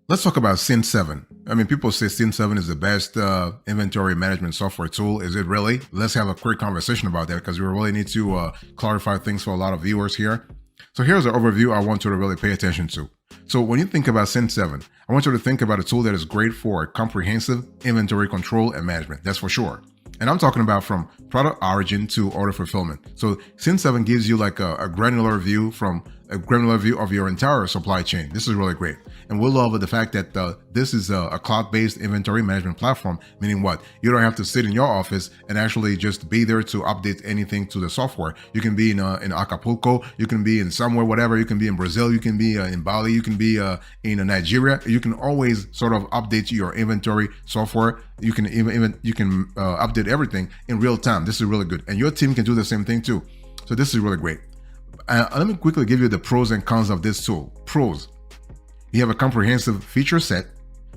Let's talk about Cin7. I mean, people say Cin7 is the best inventory management software tool. Is it really? Let's have a quick conversation about that because we really need to clarify things for a lot of viewers here. So here's an overview I want you to really pay attention to. So when you think about Cin7, I want you to think about a tool that is great for comprehensive inventory control and management. That's for sure. And I'm talking about from product origin to order fulfillment. So Cin7 gives you like a granular view of your entire supply chain. This is really great. And we love the fact that this is a cloud-based inventory management platform, meaning what? You don't have to sit in your office and actually just be there to update anything to the software. You can be in Acapulco, you can be in somewhere, whatever. You can be in Brazil, you can be in Bali, you can be in Nigeria. You can always sort of update your inventory software. You can update everything in real time. This is really good. And your team can do the same thing too. So this is really great. Let me quickly give you the pros and cons of this tool. Pros: you have a comprehensive feature set,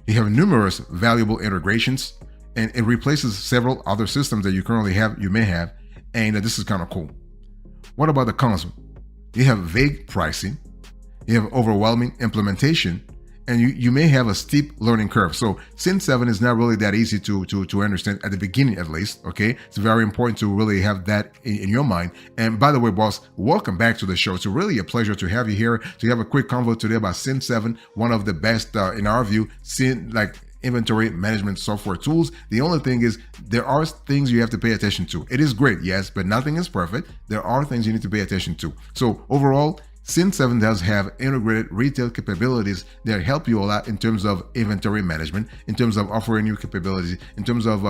you have numerous valuable integrations, and it replaces several other systems that you may have, and this is kind of cool. What about the cons? You have vague pricing, you have overwhelming implementation, and you may have a steep learning curve. So Cin7 is not really that easy to understand at the beginning, at least. Okay, it's very important to really have that in your mind. And by the way, boss, welcome back to the show. It's really a pleasure to have you here to have a quick convo today about Cin7, one of the best in our view, inventory management software tools. The only thing is there are things you have to pay attention to. It is great, yes, but nothing is perfect. There are things you need to pay attention to. So overall, Cin7 does have integrated retail capabilities that help you a lot in terms of inventory management, in terms of offering new capabilities, in terms of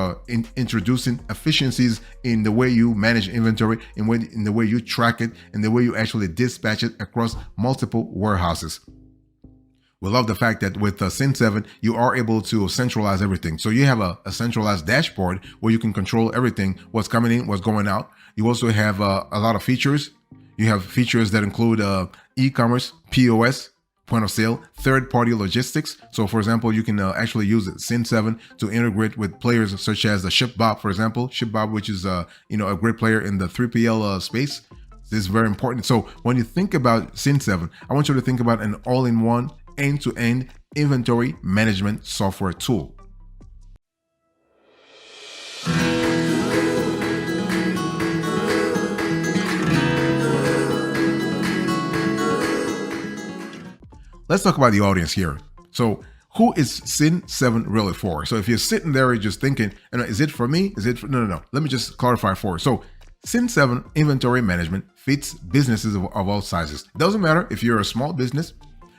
introducing efficiencies in the way you manage inventory, in the way you track it, in the way you actually dispatch it across multiple warehouses. We love the fact that with Cin7, you are able to centralize everything. So you have a centralized dashboard where you can control everything, what's coming in, what's going out. You also have a lot of features. You have features that include e-commerce, POS, point of sale, third-party logistics. So for example, you can actually use Cin7 to integrate with players such as the ShipBob, for example. ShipBob, which is a great player in the 3PL space. This is very important. So when you think about Cin7, I want you to think about an all-in-one, end-to-end inventory management software tool. Let's talk about the audience here. So who is Cin7 really for? So if you're sitting there just thinking, is it for me? No. Let me just clarify for you. So Cin7 inventory management fits businesses of all sizes. It doesn't matter if you're a small business,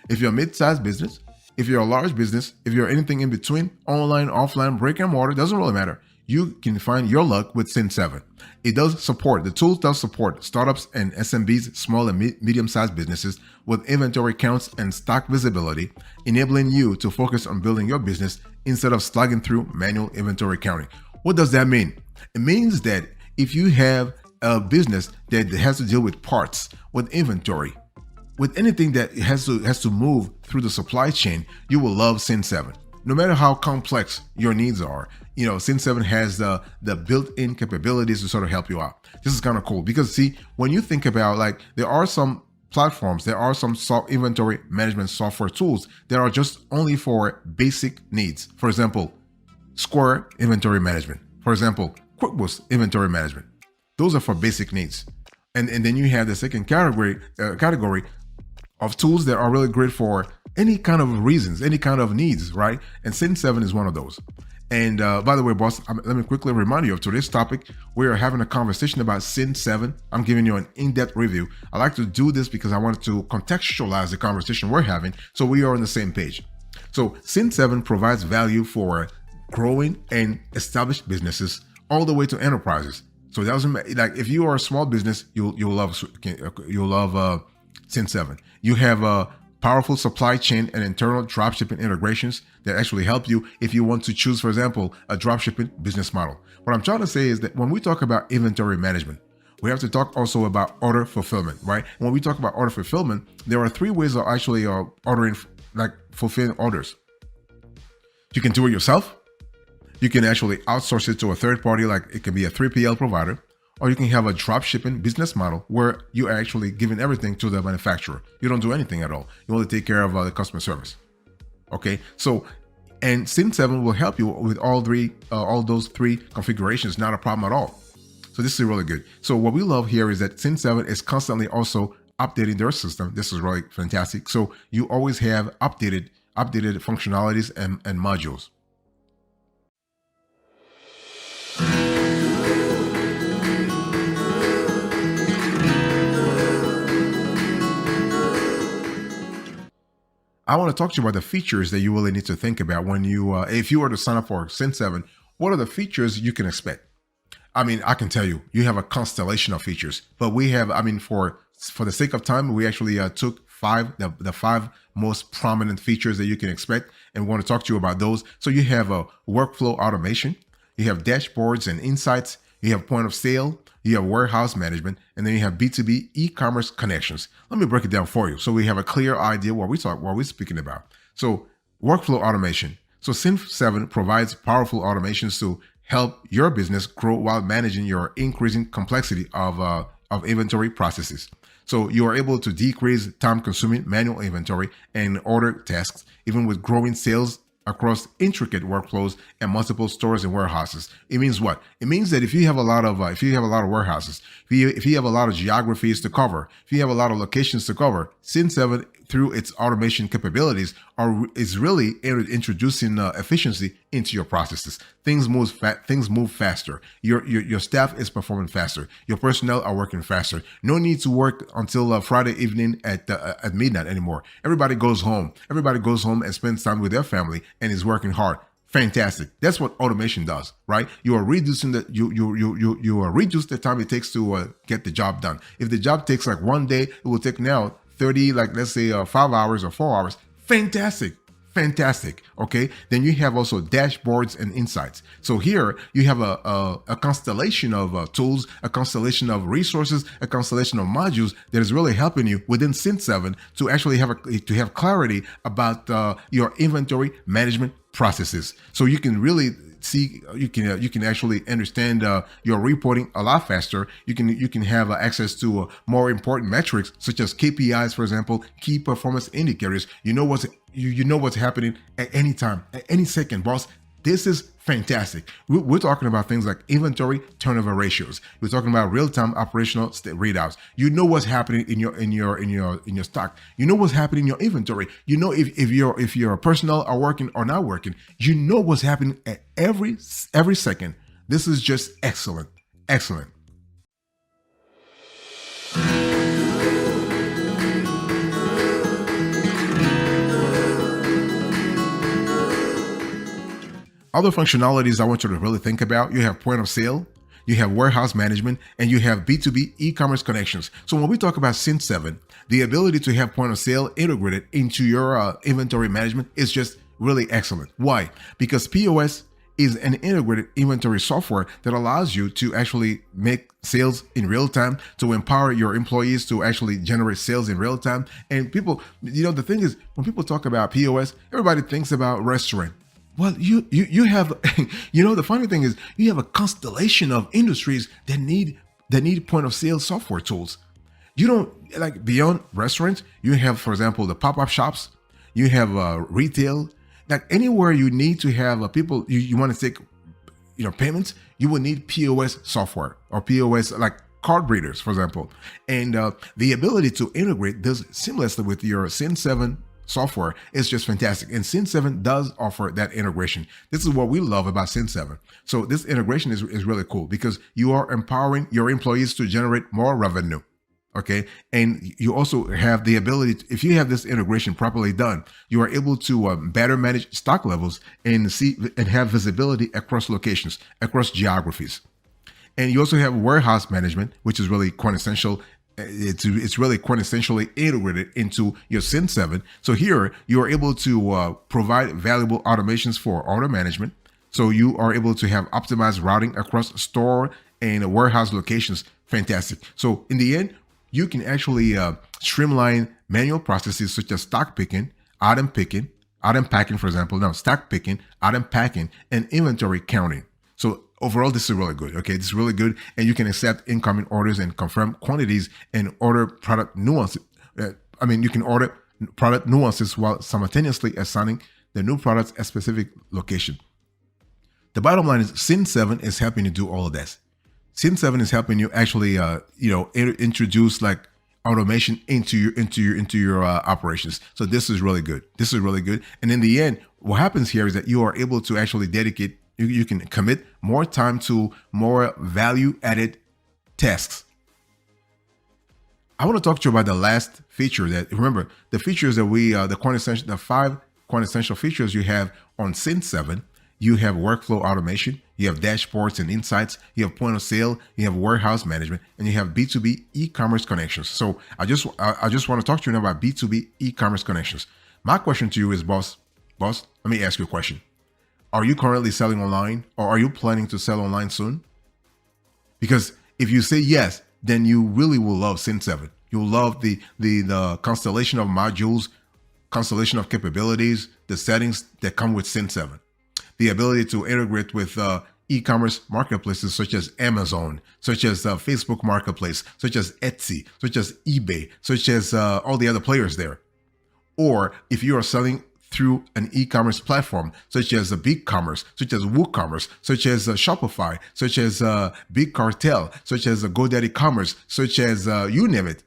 if you're a mid-sized business, if you're a large business, if you're anything in between, online, offline, brick and mortar, doesn't really matter. You can find your luck with Cin7. The tool does support startups and SMBs, small and medium-sized businesses with inventory counts and stock visibility, enabling you to focus on building your business instead of slugging through manual inventory counting. What does that mean? It means that if you have a business that has to deal with parts, with inventory, with anything that has to move through the supply chain, you will love Cin7. No matter how complex your needs are, Cin7 has the built-in capabilities to sort of help you out. This is kind of cool because see, when you think about there are some platforms, there are some inventory management software tools that are just only for basic needs. For example, Square inventory management. For example, QuickBooks inventory management. Those are for basic needs. And then you have the second category of tools that are really great for any kind of reasons, any kind of needs, right? And Cin7 is one of those. And by the way, boss, let me quickly remind you of today's topic. We are having a conversation about Cin7. I'm giving you an in-depth review. I like to do this because I wanted to contextualize the conversation we're having so we are on the same page. So Cin7 provides value for growing and established businesses all the way to enterprises. So it doesn't matter, if you are a small business, you'll love Cin7. You have powerful supply chain and internal dropshipping integrations that actually help you if you want to choose, for example, a dropshipping business model. What I'm trying to say is that when we talk about inventory management, we have to talk also about order fulfillment, right? When we talk about order fulfillment, there are three ways of actually fulfilling orders. You can do it yourself. You can actually outsource it to a third party, like it can be a 3PL provider. Or you can have a drop shipping business model where you're actually giving everything to the manufacturer. You don't do anything at all. You only take care of the customer service. Okay, so and Cin7 will help you with all those three configurations. Not a problem at all. So this is really good. So what we love here is that Cin7 is constantly also updating their system. This is really fantastic. So you always have updated functionalities and modules. I want to talk to you about the features that you really need to think about when you, if you were to sign up for Cin7, what are the features you can expect? I mean, I can tell you, you have a constellation of features, but we have, I mean, for the sake of time, we actually took the five most prominent features that you can expect, and we want to talk to you about those. So you have a workflow automation, you have dashboards and insights, you have point of sale, you have warehouse management, and then you have B2B e-commerce connections. Let me break it down for you so we have a clear idea what we're speaking about. So workflow automation. So Cin7 provides powerful automations to help your business grow while managing your increasing complexity of inventory processes. So you are able to decrease time-consuming manual inventory and order tasks, even with growing sales across intricate workflows and multiple stores and warehouses. It means what? It means that if you have a lot of warehouses, if you have a lot of geographies to cover, if you have a lot of locations to cover, Cin7 through its automation capabilities is really introducing efficiency into your processes. Things move faster. Your staff is performing faster. Your personnel are working faster. No need to work until Friday evening at midnight anymore. Everybody goes home. Everybody goes home and spends time with their family and is working hard. Fantastic. That's what automation does, right? You are reducing reduce the time it takes to get the job done. If the job takes like one day, it will take now 30, like let's say 5 hours or 4 hours. Fantastic. Okay, then you have also dashboards and insights. So here you have a constellation of tools, a constellation of resources, a constellation of modules that is really helping you within Cin7 to actually have clarity about your inventory management processes. So you can really see, you can actually understand your reporting a lot faster. You can have access to more important metrics such as KPIs, for example, key performance indicators. You know what's happening at any time, at any second, boss. This is fantastic. We're talking about things like inventory turnover ratios. We're talking about real-time operational readouts. You know what's happening in your stock. You know what's happening in your inventory. You know if your personnel are working or not working. You know what's happening at every second. This is just excellent. Other functionalities I want you to really think about, you have point of sale, you have warehouse management, and you have B2B e-commerce connections. So when we talk about Cin7, the ability to have point of sale integrated into your inventory management is just really excellent. Why? Because POS is an integrated inventory software that allows you to actually make sales in real time, to empower your employees to actually generate sales in real time. And people, the thing is, when people talk about POS, everybody thinks about restaurant. Well, you have, the funny thing is you have a constellation of industries that need point of sale software tools. You don't, like, beyond restaurants, you have, for example, the pop-up shops, you have retail, like anywhere you need to have people, you want to take, payments, you will need POS software or POS, like card readers, for example. And the ability to integrate this seamlessly with your Cin7 software is just fantastic. And Cin7 does offer that integration. This is what we love about Cin7. So this integration is really cool because you are empowering your employees to generate more revenue. Okay. And you also have the ability to, if you have this integration properly done, you are able to better manage stock levels and have visibility across locations, across geographies. And you also have warehouse management, which is really quintessential. It's really quintessentially integrated into your Cin7. So here you are able to provide valuable automations for order management. So you are able to have optimized routing across store and warehouse locations. Fantastic. So in the end, you can actually streamline manual processes such as stock picking, item packing, for example. Now, stock picking, item packing, and inventory counting. So overall, this is really good. Okay, this is really good, and you can accept incoming orders and confirm quantities and order product nuances. You can order product nuances while simultaneously assigning the new products at specific location. The bottom line is Cin7 is helping you do all of this. Cin7 is helping you actually, introduce like automation into your operations. So this is really good. This is really good. And in the end, what happens here is that you are able to actually dedicate, you can commit more time to more value added tasks. I want to talk to you about the last feature that, remember, the features that the 5 quintessential features you have on Cin7. You have workflow automation, you have dashboards and insights, you have point of sale, you have warehouse management, and you have B2B e-commerce connections. So I just want to talk to you now about B2B e-commerce connections. My question to you is, boss, let me ask you a question. Are you currently selling online, or are you planning to sell online soon? Because if you say yes, then you really will love Cin7. You'll love the constellation of modules, constellation of capabilities, the settings that come with Cin7. The ability to integrate with e-commerce marketplaces such as Amazon, such as Facebook Marketplace, such as Etsy, such as eBay, such as all the other players there. Or if you are selling through an e-commerce platform, such as BigCommerce, such as WooCommerce, such as Shopify, such as Big Cartel, such as GoDaddy Commerce, such as you name it.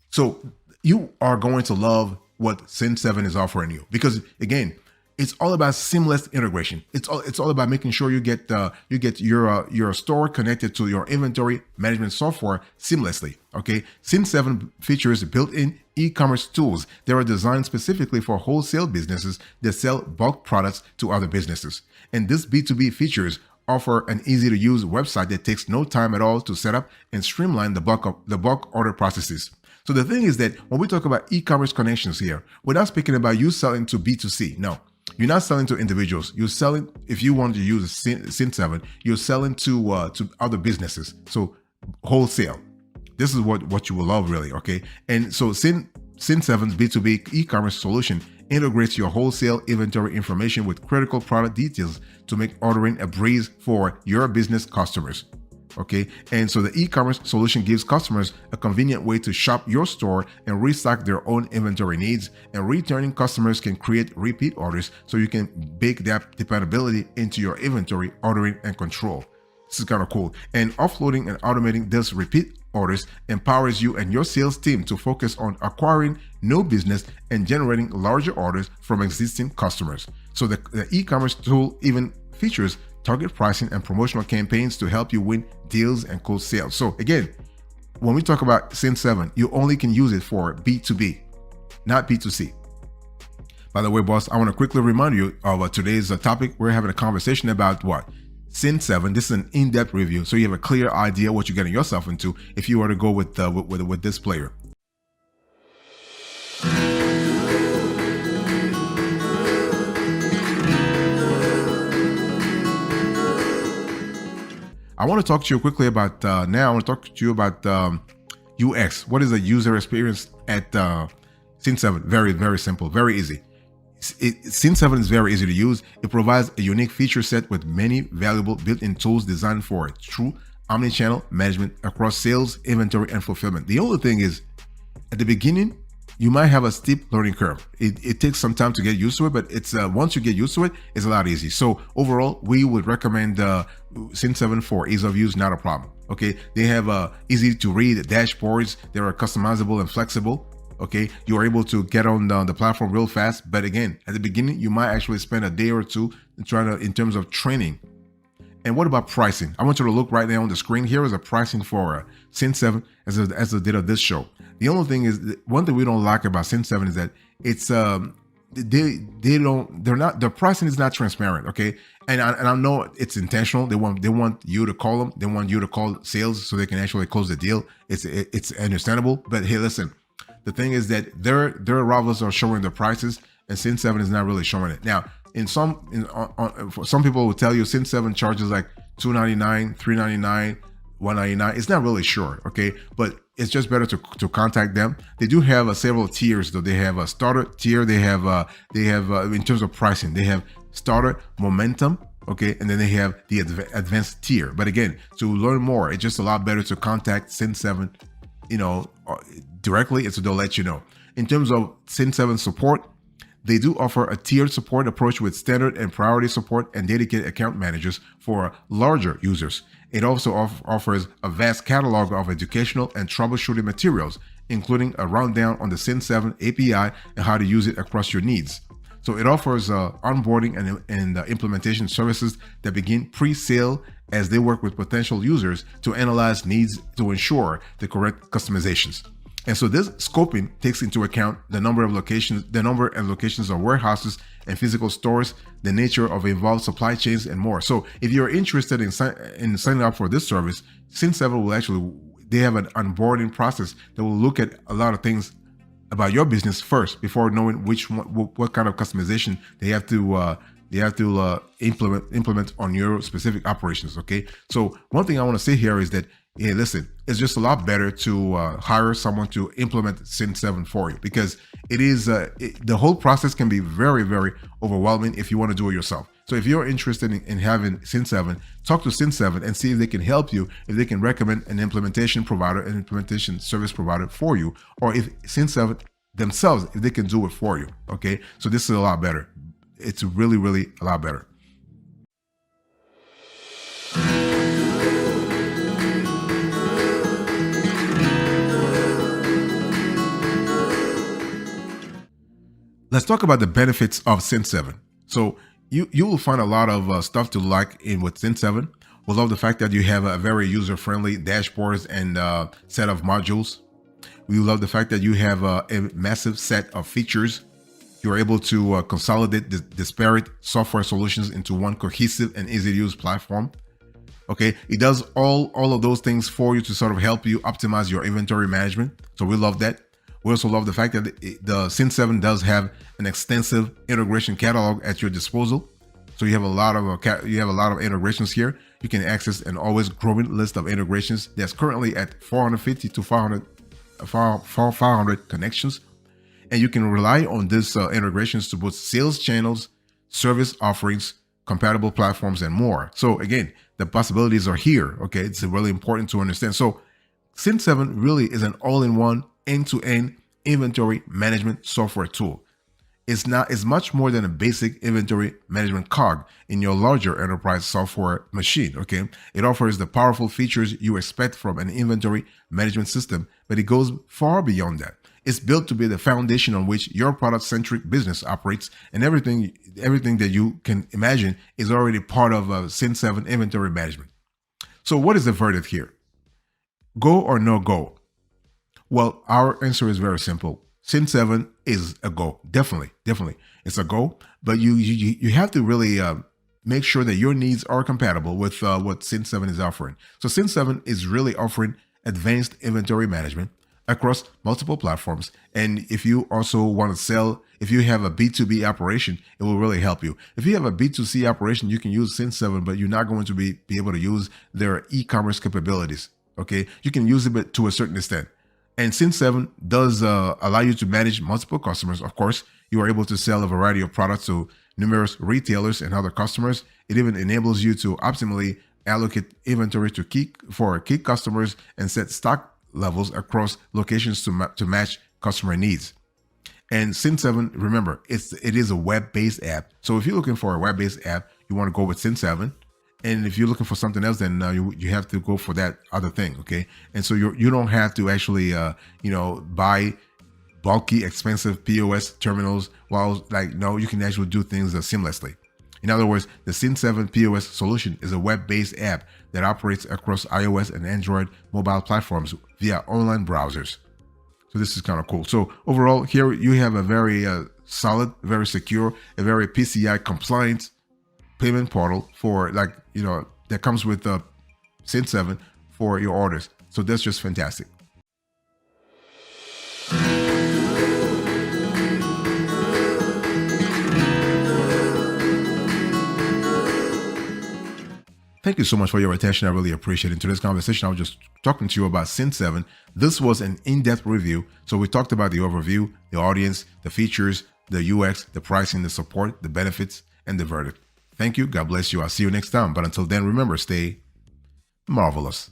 So you are going to love what Cin7 is offering you, because again, it's all about seamless integration. It's all about making sure you get your store connected to your inventory management software seamlessly. Okay, Cin7 features built-in e-commerce tools that are designed specifically for wholesale businesses that sell bulk products to other businesses. And these B2B features offer an easy-to-use website that takes no time at all to set up and streamline the bulk order processes. So the thing is that when we talk about e-commerce connections here, we're not speaking about you selling to B2C. No, you're not selling to individuals. You're selling, if you want to use Cin7, you're selling to other businesses. So wholesale. This is what you will love, really. Okay, and so Cin7's B2B e-commerce solution integrates your wholesale inventory information with critical product details to make ordering a breeze for your business customers. Okay, and so the e-commerce solution gives customers a convenient way to shop your store and restock their own inventory needs, and returning customers can create repeat orders so you can bake that dependability into your inventory ordering and control. This is kind of cool. And offloading and automating these repeat orders empowers you and your sales team to focus on acquiring new business and generating larger orders from existing customers. So the e-commerce tool even features target pricing and promotional campaigns to help you win deals and close sales. So again, when we talk about Cin7, you only can use it for B2B, not B2C. By the way, boss, I want to quickly remind you of today's topic. We're having a conversation about what? Cin7. This is an in-depth review, so you have a clear idea what you're getting yourself into if you were to go with this player. I want to talk to you quickly about now. I want to talk to you about UX. What is the user experience at Cin7? Very, very simple, very easy. Cin7 is very easy to use. It provides a unique feature set with many valuable built-in tools designed for true omni-channel management across sales, inventory, and fulfillment. The only thing is, at the beginning, you might have a steep learning curve. It takes some time to get used to it, but it's once you get used to it, it's a lot easy. So overall, we would recommend Cin7 for ease of use, not a problem. Okay, they have easy to read dashboards. They are customizable and flexible. Okay, you are able to get on the platform real fast. But again, at the beginning, you might actually spend a day or two in terms of training. And what about pricing? I want you to look right there on the screen. Here is a pricing for Cin7 as the date of this show. The only thing is, one thing we don't like about Cin7 is that it's the pricing is not transparent. Okay, and I know it's intentional. They want you to call them. They want you to call sales so they can actually close the deal. It's understandable. But hey, listen, the thing is that their rivals are showing the prices, and Cin7 is not really showing it. Now, for some people will tell you Cin7 charges like $299, $399, $199. It's not really sure, okay? But it's just better to contact them. They do have several tiers, though. They have a starter tier. They have in terms of pricing, they have starter, momentum, Okay, and then they have the advanced tier. But again, to learn more, it's just a lot better to contact Cin7, directly, and so they'll let you know. In terms of Cin7 support, they do offer a tiered support approach with standard and priority support and dedicated account managers for larger users. It also offers a vast catalog of educational and troubleshooting materials, including a rundown on the Cin7 API and how to use it across your needs. So it offers onboarding and implementation services that begin pre-sale as they work with potential users to analyze needs to ensure the correct customizations. And so this scoping takes into account the number and locations of warehouses and physical stores, the nature of involved supply chains, and more. So if you're interested in signing up for this service, Cin7 they have an onboarding process that will look at a lot of things about your business first before knowing what kind of customization they have to implement on your specific operations. Okay, so one thing I want to say here is that, hey, listen, it's just a lot better to hire someone to implement Cin7 for you, because it is the whole process can be very, very overwhelming if you want to do it yourself. So if you're interested in having Cin7, talk to Cin7 and see if they can help you, if they can recommend an implementation provider, an implementation service provider for you, or if Cin7 themselves, if they can do it for you. Okay, so this is a lot better. It's really, really a lot better. Let's talk about the benefits of Cin7. So you will find a lot of stuff to like with Cin7. We love the fact that you have a very user-friendly dashboards and set of modules. We love the fact that you have a massive set of features. You're able to consolidate the disparate software solutions into one cohesive and easy-to-use platform. Okay, it does all of those things for you to sort of help you optimize your inventory management. So we love that. We also love the fact that the Cin7 does have an extensive integration catalog at your disposal. So you have a lot of integrations here. You can access an always growing list of integrations that's currently at 450 to 500 connections, and you can rely on these integrations to boost sales channels, service offerings, compatible platforms, and more. So again, the possibilities are here. Okay, it's really important to understand. So Cin7 really is an all-in-one, end-to-end inventory management software tool. It's much more than a basic inventory management cog in your larger enterprise software machine. Okay, it offers the powerful features you expect from an inventory management system, but it goes far beyond that. It's built to be the foundation on which your product-centric business operates, and everything that you can imagine is already part of Cin7 inventory management. So what is the verdict here? Go or no go? Well, our answer is very simple. Cin7 is a go. Definitely. It's a go, but you have to really make sure that your needs are compatible with what Cin7 is offering. So Cin7 is really offering advanced inventory management across multiple platforms. And if you also want to sell, if you have a B2B operation, it will really help you. If you have a B2C operation, you can use Cin7, but you're not going to be able to use their e-commerce capabilities. Okay, you can use it, but to a certain extent. And Cin7 does allow you to manage multiple customers. Of course, you are able to sell a variety of products to numerous retailers and other customers. It even enables you to optimally allocate inventory to key customers and set stock levels across locations to match customer needs. And Cin7, remember, it is a web-based app. So if you're looking for a web-based app, you want to go with Cin7. And if you're looking for something else, then you have to go for that other thing, okay? And so you don't have to actually buy bulky, expensive POS terminals. You can actually do things seamlessly. In other words, the Cin7 POS solution is a web-based app that operates across iOS and Android mobile platforms via online browsers. So this is kind of cool. So overall, here you have a very solid, very secure, a very PCI compliant payment portal for that comes with Cin7 for your orders. So that's just fantastic. Thank you so much for your attention. I really appreciate it. In today's conversation, I was just talking to you about Cin7. This was an in-depth review. So we talked about the overview, the audience, the features, the UX, the pricing, the support, the benefits, and the verdict. Thank you. God bless you. I'll see you next time. But until then, remember, stay marvelous.